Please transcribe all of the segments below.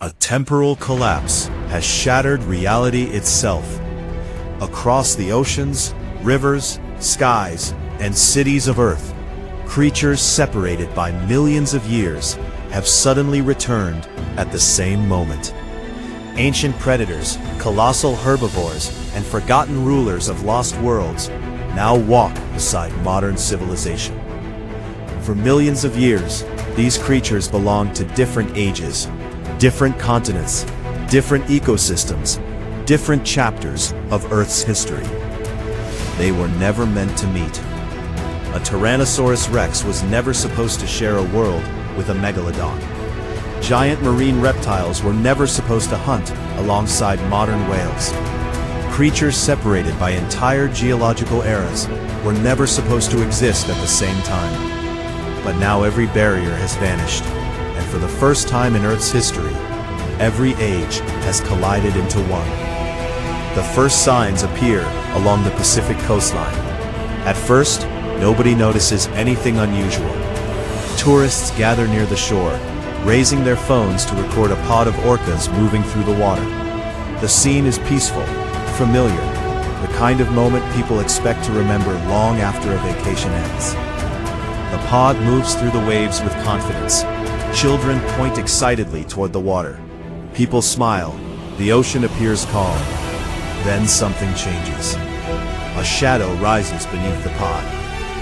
A temporal collapse has shattered reality itself. Across the oceans, rivers, skies, and cities of Earth, creatures separated by millions of years have suddenly returned at the same moment. Ancient predators, colossal herbivores, and forgotten rulers of lost worlds now walk beside modern civilization. For millions of years, these creatures belonged to different ages, different continents, different ecosystems, different chapters of Earth's history. They were never meant to meet. A Tyrannosaurus Rex was never supposed to share a world with a Megalodon. Giant marine reptiles were never supposed to hunt alongside modern whales. Creatures separated by entire geological eras were never supposed to exist at the same time. But now every barrier has vanished, and for the first time in Earth's history, every age has collided into one. The first signs appear along the Pacific coastline. At first, nobody notices anything unusual. Tourists gather near the shore, raising their phones to record a pod of orcas moving through the water. The scene is peaceful, familiar, the kind of moment people expect to remember long after a vacation ends. The pod moves through the waves with confidence. Children point excitedly toward the water. People smile. The ocean appears calm. Then something changes. A shadow rises beneath the pod.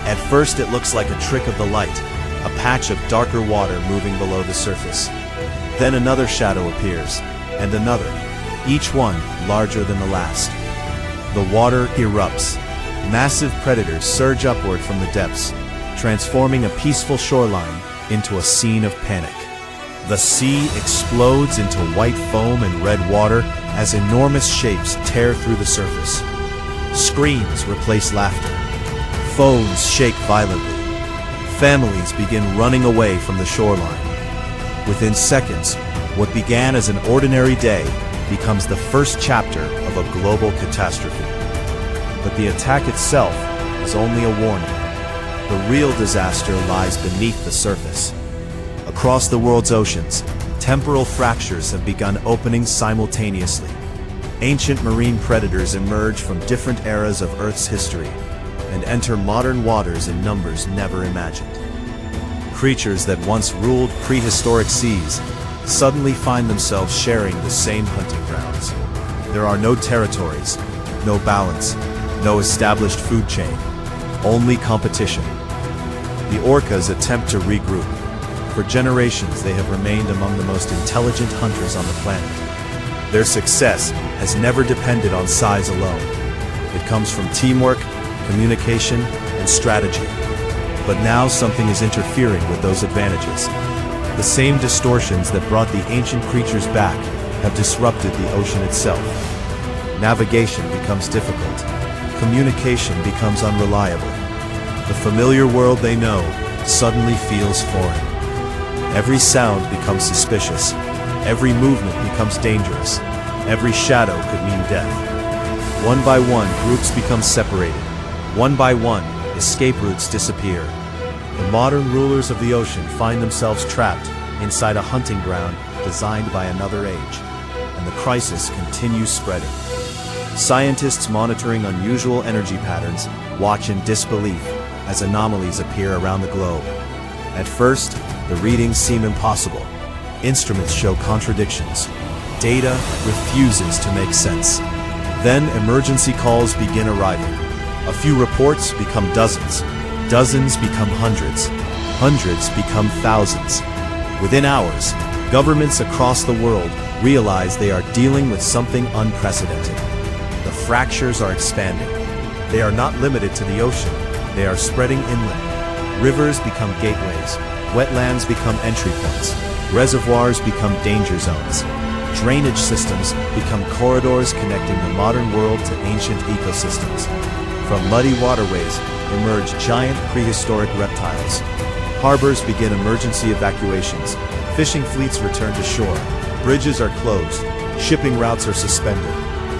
At first it looks like a trick of the light, a patch of darker water moving below the surface. Then another shadow appears, and another, each one larger than the last. The water erupts. Massive predators surge upward from the depths, transforming a peaceful shoreline into a scene of panic. The sea explodes into white foam and red water as enormous shapes tear through the surface. Screams replace laughter. Phones shake violently. Families begin running away from the shoreline. Within seconds, what began as an ordinary day becomes the first chapter of a global catastrophe. But the attack itself is only a warning. The real disaster lies beneath the surface. Across the world's oceans, temporal fractures have begun opening simultaneously. Ancient marine predators emerge from different eras of Earth's history and enter modern waters in numbers never imagined. Creatures that once ruled prehistoric seas suddenly find themselves sharing the same hunting grounds. There are no territories, no balance, no established food chain, only competition. The orcas attempt to regroup. For generations, they have remained among the most intelligent hunters on the planet. Their success has never depended on size alone. It comes from teamwork, communication, and strategy. But now something is interfering with those advantages. The same distortions that brought the ancient creatures back have disrupted the ocean itself. Navigation becomes difficult. Communication becomes unreliable. The familiar world they know suddenly feels foreign. Every sound becomes suspicious. Every movement becomes dangerous. Every shadow could mean death. One by one, groups become separated. One by one, escape routes disappear. The modern rulers of the ocean find themselves trapped inside a hunting ground designed by another age, and the crisis continues spreading. Scientists monitoring unusual energy patterns watch in disbelief as anomalies appear around the globe. At first, the readings seem impossible. Instruments show contradictions. Data refuses to make sense. Then emergency calls begin arriving. A few reports become dozens. Dozens become hundreds. Hundreds become thousands. Within hours, governments across the world realize they are dealing with something unprecedented. The fractures are expanding. They are not limited to the ocean. They are spreading inland. Rivers become gateways. Wetlands become entry points. Reservoirs become danger zones. Drainage systems become corridors connecting the modern world to ancient ecosystems. From muddy waterways emerge giant prehistoric reptiles. Harbors begin emergency evacuations. Fishing fleets return to shore. Bridges are closed. Shipping routes are suspended.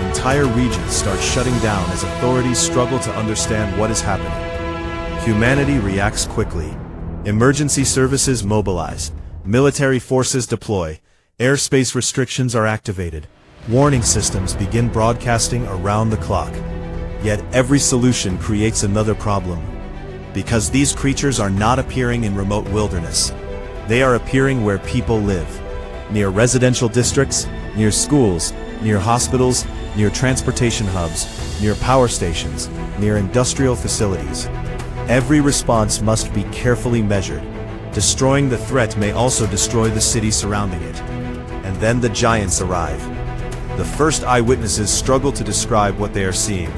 Entire regions start shutting down as authorities struggle to understand what is happening. Humanity reacts quickly. Emergency services mobilize. Military forces deploy. Airspace restrictions are activated. Warning systems begin broadcasting around the clock. Yet every solution creates another problem. Because these creatures are not appearing in remote wilderness. They are appearing where people live. Near residential districts, near schools, near hospitals, near transportation hubs, near power stations, near industrial facilities. Every response must be carefully measured. Destroying the threat may also destroy the city surrounding it. And then the giants arrive. The first eyewitnesses struggle to describe what they are seeing.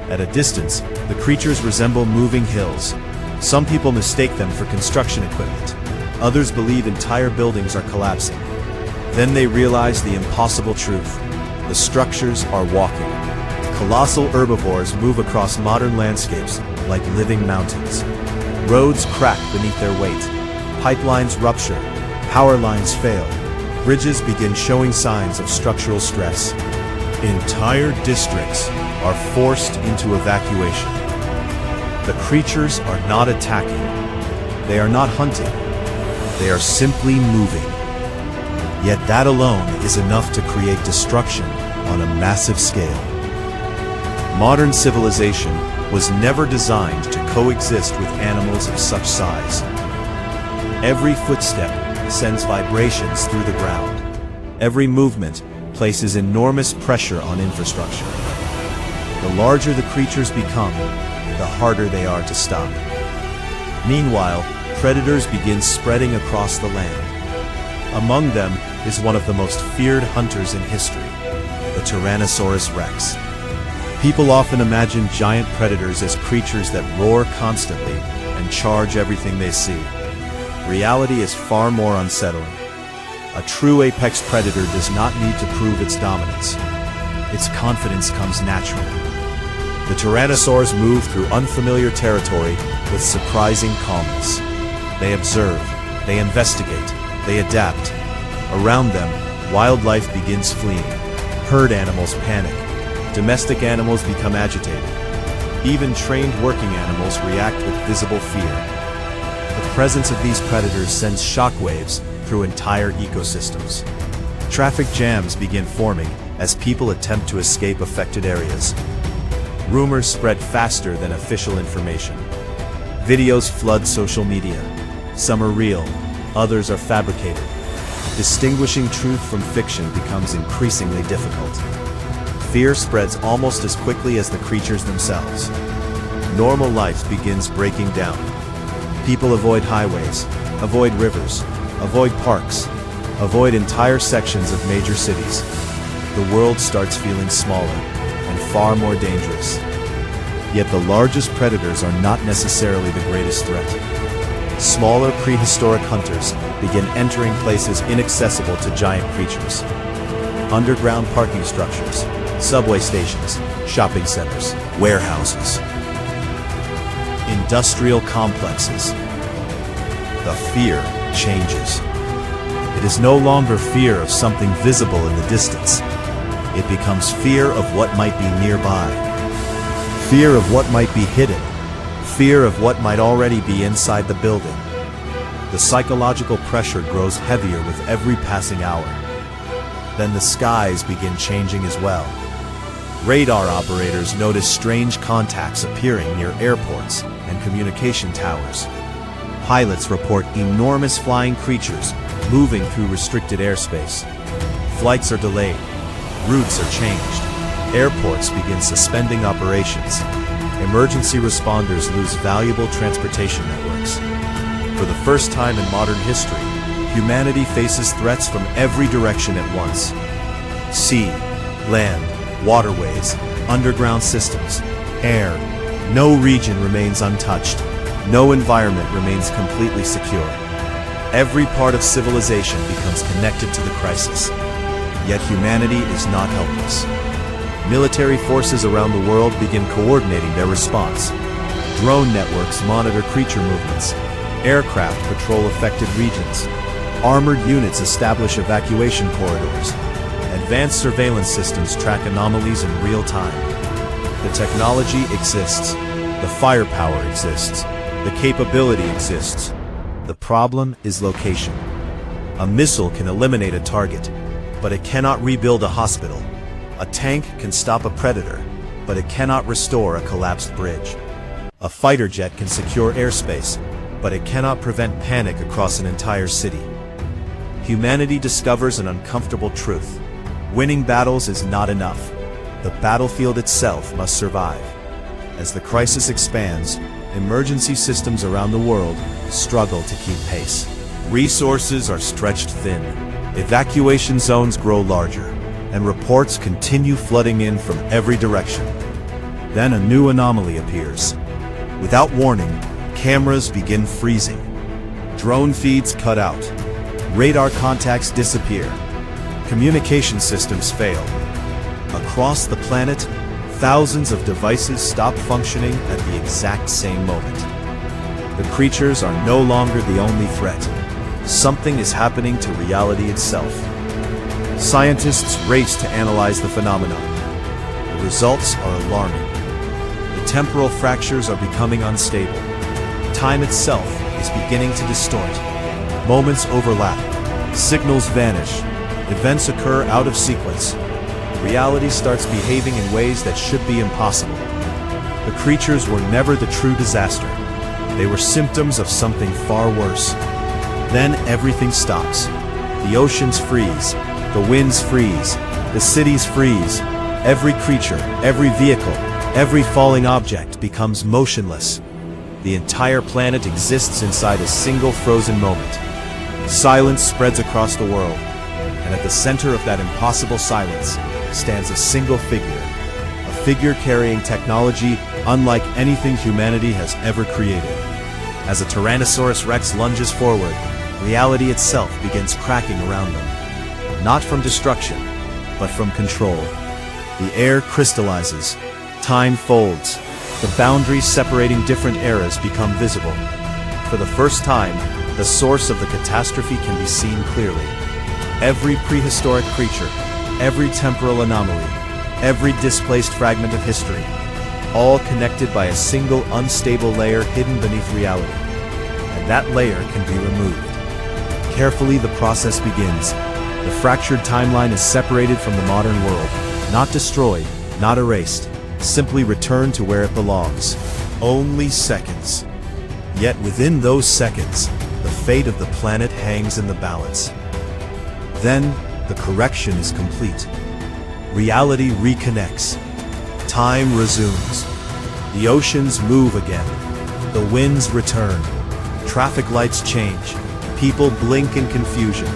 At a distance, the creatures resemble moving hills. Some people mistake them for construction equipment. Others believe entire buildings are collapsing. Then they realize the impossible truth. The structures are walking. Colossal herbivores move across modern landscapes like living mountains. Roads crack beneath their weight. Pipelines rupture. Power lines fail. Bridges begin showing signs of structural stress. Entire districts are forced into evacuation. The creatures are not attacking. They are not hunting. They are simply moving. Yet that alone is enough to create destruction on a massive scale. Modern civilization was never designed to coexist with animals of such size. Every footstep sends vibrations through the ground. Every movement places enormous pressure on infrastructure. The larger the creatures become, the harder they are to stop. Meanwhile, predators begin spreading across the land. Among them is one of the most feared hunters in history, the Tyrannosaurus Rex. People often imagine giant predators as creatures that roar constantly and charge everything they see. Reality is far more unsettling. A true apex predator does not need to prove its dominance. Its confidence comes naturally. The Tyrannosaurs move through unfamiliar territory with surprising calmness. They observe, they investigate, they adapt. Around them, wildlife begins fleeing. Herd animals panic. Domestic animals become agitated. Even trained working animals react with visible fear. The presence of these predators sends shockwaves through entire ecosystems. Traffic jams begin forming as people attempt to escape affected areas. Rumors spread faster than official information. Videos flood social media. Some are real, others are fabricated. Distinguishing truth from fiction becomes increasingly difficult. Fear spreads almost as quickly as the creatures themselves. Normal life begins breaking down. People avoid highways, avoid rivers, avoid parks, avoid entire sections of major cities. The world starts feeling smaller and far more dangerous. Yet the largest predators are not necessarily the greatest threat. Smaller prehistoric hunters begin entering places inaccessible to giant creatures. Underground parking structures, subway stations, shopping centers, warehouses, industrial complexes. The fear changes. It is no longer fear of something visible in the distance. It becomes fear of what might be nearby. Fear of what might be hidden. Fear of what might already be inside the building. The psychological pressure grows heavier with every passing hour. Then the skies begin changing as well. Radar operators notice strange contacts appearing near airports and communication towers. Pilots report enormous flying creatures moving through restricted airspace. Flights are delayed. Routes are changed. Airports begin suspending operations. Emergency responders lose valuable transportation networks. For the first time in modern history, humanity faces threats from every direction at once. Sea, land, waterways, underground systems, air. No region remains untouched. No environment remains completely secure. Every part of civilization becomes connected to the crisis. Yet humanity is not helpless. Military forces around the world begin coordinating their response. Drone networks monitor creature movements. Aircraft patrol affected regions. Armored units establish evacuation corridors. Advanced surveillance systems track anomalies in real time. The technology exists. The firepower exists. The capability exists. The problem is location. A missile can eliminate a target, but it cannot rebuild a hospital. A tank can stop a predator, but it cannot restore a collapsed bridge. A fighter jet can secure airspace, but it cannot prevent panic across an entire city. Humanity discovers an uncomfortable truth. Winning battles is not enough. The battlefield itself must survive. As the crisis expands, emergency systems around the world struggle to keep pace. Resources are stretched thin. Evacuation zones grow larger, and reports continue flooding in from every direction. Then a new anomaly appears. Without warning, cameras begin freezing. Drone feeds cut out. Radar contacts disappear. Communication systems fail. Across the planet, thousands of devices stop functioning at the exact same moment. The creatures are no longer the only threat. Something is happening to reality itself. Scientists race to analyze the phenomenon. The results are alarming. The temporal fractures are becoming unstable. Time itself is beginning to distort. Moments overlap. Signals vanish. Events occur out of sequence. Reality starts behaving in ways that should be impossible. The creatures were never the true disaster. They were symptoms of something far worse. Then everything stops. The oceans freeze. The winds freeze. The cities freeze. Every creature, every vehicle, every falling object becomes motionless. The entire planet exists inside a single frozen moment. Silence spreads across the world, and at the center of that impossible silence stands a single figure. A figure carrying technology unlike anything humanity has ever created. As a Tyrannosaurus Rex lunges forward, reality itself begins cracking around them. Not from destruction, but from control. The air crystallizes. Time folds. The boundaries separating different eras become visible. For the first time, the source of the catastrophe can be seen clearly. Every prehistoric creature, every temporal anomaly, every displaced fragment of history, all connected by a single unstable layer hidden beneath reality. And that layer can be removed. Carefully, the process begins. The fractured timeline is separated from the modern world, not destroyed, not erased, simply returned to where it belongs. Only seconds. Yet within those seconds, the fate of the planet hangs in the balance. Then, the correction is complete. Reality reconnects. Time resumes. The oceans move again. The winds return. Traffic lights change. People blink in confusion.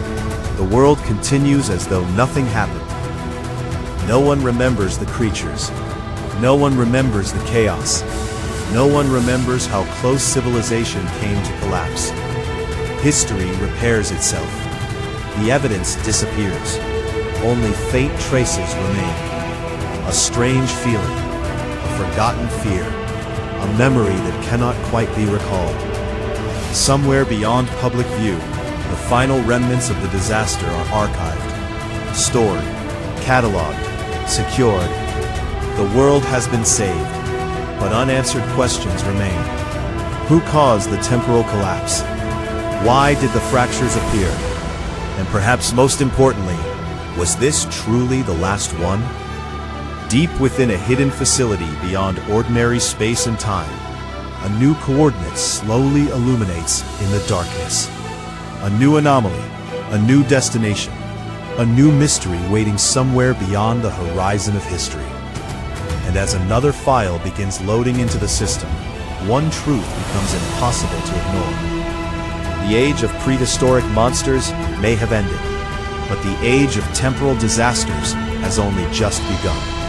The world continues as though nothing happened. No one remembers the creatures. No one remembers the chaos. No one remembers how close civilization came to collapse. History repairs itself. The evidence disappears. Only faint traces remain. A strange feeling, a forgotten fear, a memory that cannot quite be recalled. Somewhere beyond public view, the final remnants of the disaster are archived, stored, cataloged, secured. The world has been saved, but unanswered questions remain. Who caused the temporal collapse? Why did the fractures appear? And perhaps most importantly, was this truly the last one? Deep within a hidden facility beyond ordinary space and time, a new coordinate slowly illuminates in the darkness. A new anomaly, a new destination, a new mystery waiting somewhere beyond the horizon of history. And as another file begins loading into the system, one truth becomes impossible to ignore. The age of prehistoric monsters may have ended, but the age of temporal disasters has only just begun.